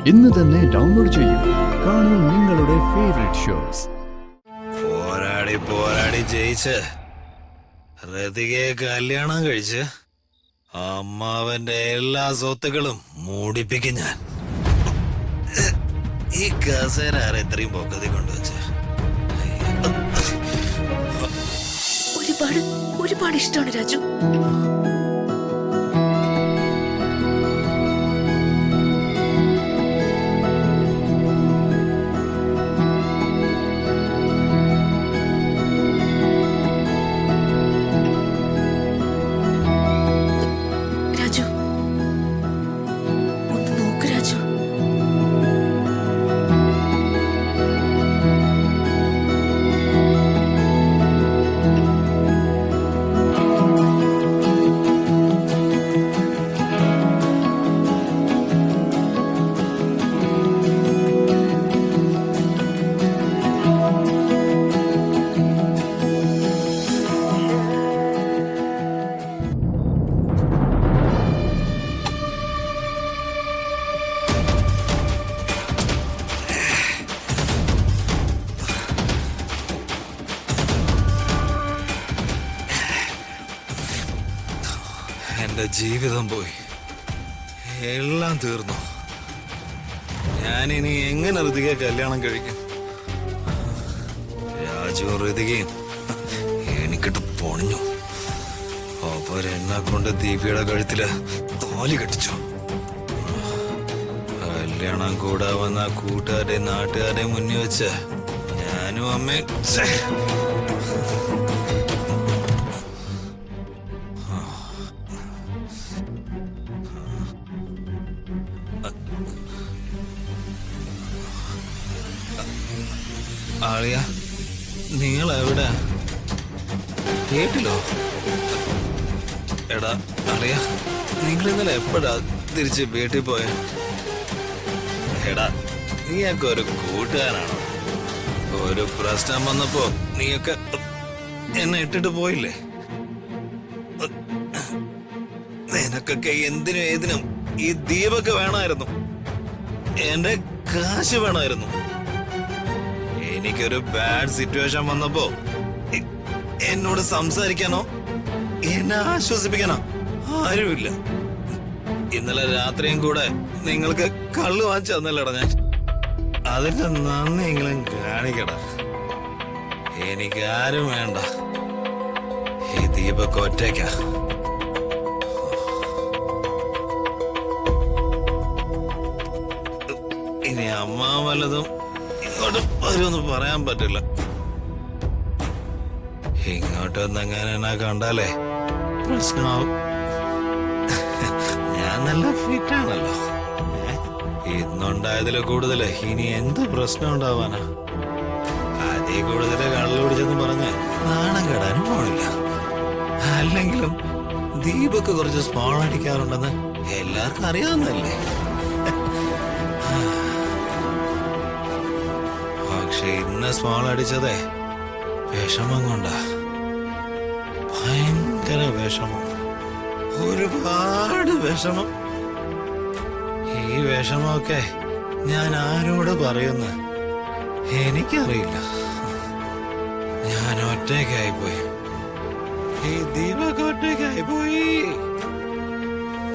ഇന്ന് തന്നെ ഡൗൺലോഡ് ചെയ്യൂ. കാണൂ നിങ്ങളുടെ ഫേവറേറ്റ് ഷോസ്. പോരാടി പോരാടി ജയിച്ച് റതികയെ കല്യാണം കഴിച്ച് അമ്മാവന്റെ എല്ലാ സ്വത്തുക്കളും മൂടിപ്പിക്കും ഞാൻ. ഈ കസേര ആരെ ഇത്രയും പൊക്കത്തി കൊണ്ടുവച്ച്? ഒരുപാട് ഇഷ്ടമാണ് രാജു. രാജു ഒന്ന് നോക്ക് രാജു. എന്റെ ജീവിതം പോയി, എല്ലാം തീർന്നു. ഞാനിനി എങ്ങനെ ഋതികയെ കല്യാണം കഴിക്കും? രാജുവും ഋതികയും എനിക്കിട്ട് പൊണിഞ്ഞു. അവരെന്നെ കൊണ്ട് ദീപിയുടെ കഴുത്തില് തോലി കെട്ടിച്ചു. കല്യാണം കൂടാ വന്ന കൂട്ടുകാരുടെയും നാട്ടുകാരുടെയും മുന്നിൽ വെച്ച് ഞാനും അമ്മയും ആളിയ, നിങ്ങൾ എവിടെ? കേട്ടില്ലോ? എടാ ആളിയ, നിങ്ങൾ ഇന്നലെ എപ്പോഴാ തിരിച്ച് വീട്ടിൽ പോയ? എടാ, നീയൊക്കെ ഒരു കൂട്ടുകാരാണോ? ഒരു പ്രശ്നം വന്നപ്പോ നീയൊക്കെ എന്നെ ഇട്ടിട്ട് പോയില്ലേ? നിനക്കൊക്കെ എന്തിനും ഏതിനും ഈ ദീപൊക്കെ വേണമായിരുന്നു. എന്റെ കാശ് വേണമായിരുന്നു. എനിക്കൊരു ബാഡ് സിറ്റുവേഷൻ വന്നപ്പോ എന്നോട് സംസാരിക്കാനോ എന്നെ ആശ്വസിപ്പിക്കാനോ ആരുമില്ല. ഇന്നലെ രാത്രിയും കൂടെ നിങ്ങൾക്ക് കള്ളു വാങ്ങിച്ചു തന്നല്ലടാ ഞാൻ. അതിന്റെ നന്ദിയെങ്കിലും കാണിക്കട. എനിക്കാരും വേണ്ട. ഈ ദീപക്ക് ഒറ്റയ്ക്ക. ഇനി അമ്മ വല്ലതും ഇങ്ങോട്ട് വരുമെന്ന് പറയാൻ പറ്റില്ല. ഇങ്ങോട്ട് വന്നെങ്ങനെ കണ്ടാലേ പ്രശ്നമാവും. ഞാൻ നല്ല ഫിറ്റാണല്ലോ. ഇന്നുണ്ടായതില് കൂടുതല് ഇനി എന്ത് പ്രശ്നം ഉണ്ടാവാനാ? അതിൽ കൂടുതല് കള്ളു പിടിച്ചെന്ന് പറഞ്ഞ് നാണം കെടാനും പോണില്ല. അല്ലെങ്കിലും ദീപക്ക് കുറച്ച് സ്മോൾ അടിക്കാറുണ്ടെന്ന് എല്ലാവർക്കും അറിയാവുന്നല്ലേ. പക്ഷെ ഇന്ന് സ്മോൾ അടിച്ചതേ വിഷമം കൊണ്ടാ. ഭയങ്കര വിഷമം, ഒരുപാട് വിഷമം. ഈ വിഷമമൊക്കെ ഞാൻ ആരോട് പറയുന്ന എനിക്കറിയില്ല. ഞാൻ ഒറ്റയ്ക്കായിപ്പോയി. ഈ ദീപക്ക് ഒറ്റയ്ക്കായിപ്പോയി.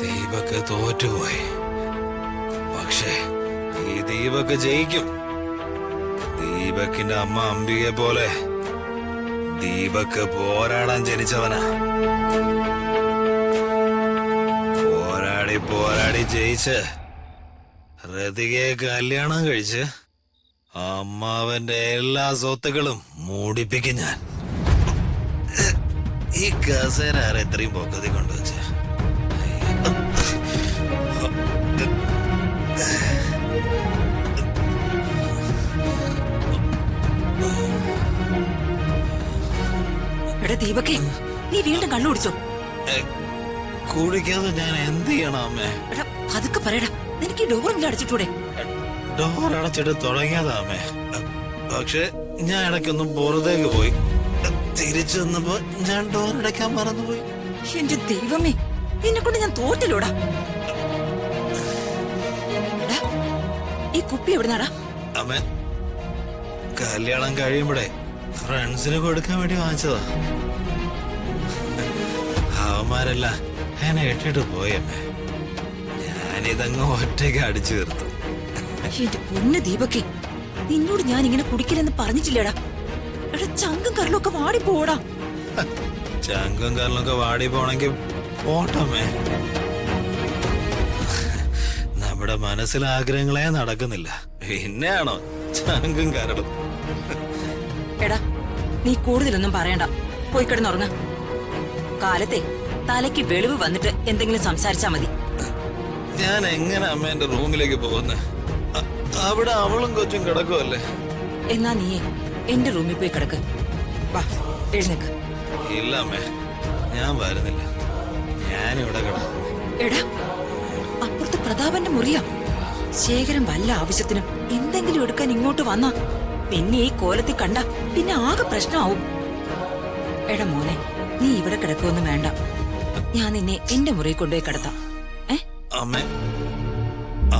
ദീപക്ക് തോറ്റുപോയി. പക്ഷേ ഈ ദീപക്ക് ജയിക്കും. ദീപക്കിന്റെ അമ്മ അംബികയെ പോലെ ദീപക്ക് പോരാടാൻ ജനിച്ചവനാ. പോരാടി പോരാടി ജയിച്ച് റതികയെ കല്യാണം കഴിച്ച് അമ്മാവന്റെ എല്ലാ സ്വത്തുക്കളും മൂടിപ്പിക്കും ഞാൻ. ഈ കസേര ആരെ ഇത്രയും പൊക്കത്തി കൊണ്ടുവച്ച? എടാ ദീപക്കേ, നീ വീണ്ടും കള്ളു കുടിച്ചോ? കുടിക്കാതെ ഞാൻ എന്ത് ചെയ്യണം അമ്മേ? അതൊക്കെ പറയടാ. നിനക്ക് ഈ ഡോറെങ്കിലും അടച്ചിട്ടൂടെ? ഡോർ അടച്ചിട്ട് തുടങ്ങിയതാ അമ്മേ. പക്ഷെ ഞാൻ ഇടയ്ക്കൊന്നും പുറത്തേക്ക് പോയി. തിരിച്ചു വന്നപ്പോ ഞാൻ ഡോർ അടയ്ക്കാൻ മറന്നുപോയി. എന്റെ ദൈവമേ, നിന്നെ കൊണ്ട് ഞാൻ തോറ്റല്ലോടാ. ഈ കുപ്പി എവിടുന്നാടാ? അമ്മ കല്യാണം കഴിയുമ്പോഴേ ഫ്രണ്ട്സിന് കൊടുക്കാൻ വേണ്ടി വാങ്ങിച്ചതാ. അവന്മാരല്ല എന്നെ ഇട്ടിട്ട് പോയമ്മേ. ഞാനിതങ്ങ് ഒറ്റയ്ക്ക് അടിച്ചു തീർത്തു. എന്റെ പൊന്ന് ദീപക്കെ, നിന്നോട് ഞാൻ ഇങ്ങനെ കുടിക്കില്ലെന്ന് പറഞ്ഞിട്ടില്ലേടാ? എടാ ചങ്കും കരളൊക്കെ വാടി പോടാ. ചങ്കും കരളൊക്കെ വാടി പോണെങ്കി പോട്ടമ്മേ. നമ്മുടെ മനസ്സിലെ ആഗ്രഹങ്ങളെ നടക്കുന്നില്ല, പിന്നെയാണോ ചങ്കും കരളും? എടാ നീ കൂടുതലൊന്നും പറയണ്ട, പോയി കിടന്നുറങ്ങ. കാലത്തെ തലയ്ക്ക് വെളിവ് വന്നിട്ട് എന്തെങ്കിലും സംസാരിച്ചാ മതി. ഞാൻ എങ്ങനെ അമ്മ എന്റെ റൂമിലേക്ക് പോകുന്നത്? അവിടെ അവളും കൊച്ചും കിടക്കുമല്ലേ. എന്നാ നീയെ എന്റെ റൂമിൽ പോയി കിടക്ക്. വാ എഴുന്നേക്ക്. ഇല്ല അമ്മേ, ഞാൻ വരുന്നില്ല. ഞാനിവിടെ കിടക്കും. എടാ അപ്പുറത്ത് പ്രതാപന്റെ മുറിയാ. ശേഖരൻ വല്ല ആവശ്യത്തിനും എന്തെങ്കിലും എടുക്കാൻ ഇങ്ങോട്ട് വന്നാ പിന്നെ ഈ കോലത്തിൽ കണ്ട പിന്നെ ആകെ പ്രശ്നമാവും. എടാ മോനെ, നീ ഇവിടെ കിടക്കൊന്നും വേണ്ട. ഞാൻ നിന്നെ എന്റെ മുറിയിൽ കൊണ്ടുപോയി കിടത്താം. അമ്മേ,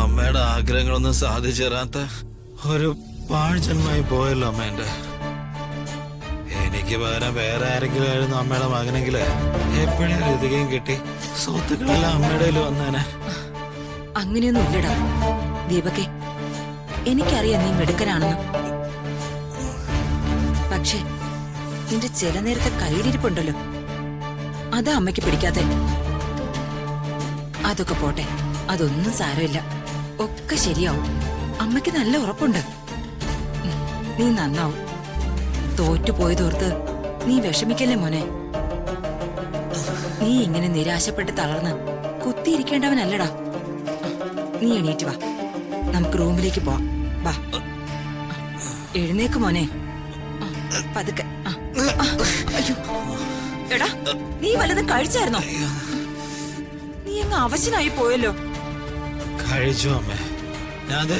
അമ്മയുടെ ആഗ്രഹങ്ങളൊന്നും സാധിച്ചു തരാത്ത ഒരു പാഴ്ജന്മായി പോയല്ലോ അമ്മ എന്റെ. എനിക്ക് പകരം വേറെ ആരെങ്കിലും ആയിരുന്നു അമ്മയുടെ മകനെങ്കില് എപ്പോഴും ലതികയും കിട്ടി സ്വത്തുക്കളെല്ലാം അമ്മയുടെ കയ്യിൽ വന്നേനെ. അങ്ങനെയൊന്നും ഇല്ലടാ ദീപക്കെ, എനിക്കറിയാം നീ മിടുക്കനാണെന്ന്. പക്ഷേ നിന്റെ ചില നേരത്തെ കയ്യിലിരിപ്പുണ്ടല്ലോ, അതാ അമ്മയ്ക്ക് പിടിക്കാതെ. അതൊക്കെ പോട്ടെ, അതൊന്നും സാരമില്ല, ഒക്കെ ശരിയാവും. അമ്മയ്ക്ക് നല്ല ഉറപ്പുണ്ട്. നീ നന്നാവും. തോറ്റുപോയതോർത്ത് നീ വിഷമിക്കല്ലേ മോനെ. നീ ഇങ്ങനെ നിരാശപ്പെട്ട് തളർന്ന് കുത്തിയിരിക്കേണ്ടവനല്ലടാ. നീ എണീറ്റ് വാ, നമുക്ക് റൂമിലേക്ക് പോവാം. വാ, എഴുന്നേക്ക് മോനെ. പതുക്കെ. അയ്യോ എടാ, നീ വല്ലതും കഴിച്ചായിരുന്നോ? നീ അങ്ങ് അവശനായി പോയല്ലോ. കഴിച്ചു അമ്മേ, ഞാൻ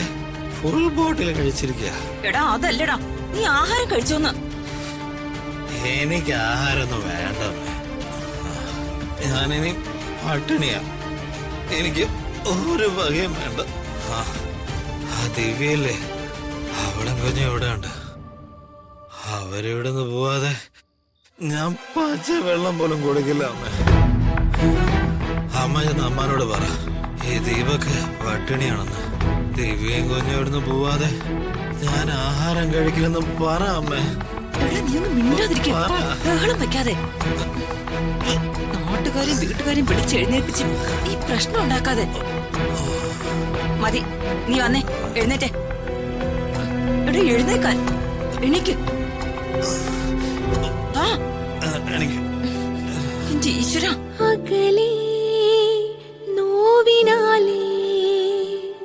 ഫുൾ ബോട്ടിൽ കഴിച്ചിരിക്കുക. എടാ അതല്ലടാ, നീ ആഹാരം കഴിച്ചോന്ന്. എനിക്ക് ആഹാരമൊന്നും വേണ്ട അമ്മേ. ഞാനിനി പട്ടിണിയാ. എനിക്ക് ഒരു വകയും വേണ്ട. ആ ദിവ്യല്ലേ, അവളും കുഞ്ഞും എവിടെ ഉണ്ട്? അവരിവിടെ നിന്ന് പോവാതെ ഞാൻ പച്ച വെള്ളം പോലും കൊടുക്കില്ല അമ്മേ. അമ്മ ചെന്ന് അമ്മാനോട് പറ, ഈ ദീപക്ക് പട്ടിണിയാണെന്ന്. ദിവ്യയും കുഞ്ഞും ഇവിടുന്ന് പോവാതെ ഞാൻ ആഹാരം കഴിക്കില്ലെന്ന് പറ അമ്മേ. എടാ നീ ഒന്ന് മിണ്ടാതിരിക്കും, ബഹളം വെക്കാതെ. നാട്ടുകാരെയും വീട്ടുകാരെയും വിളിച്ച് എഴുന്നേൽപ്പിച്ച് ഈ പ്രശ്നം ഉണ്ടാക്കാതെ. മതി, നീ വന്നേ, എഴുന്നേറ്റേ. എടാ എഴുന്നേക്കാൻ, എണീക്ക്. എനിക്ക് എന്റെ ഈശ്വരാ. അകലെ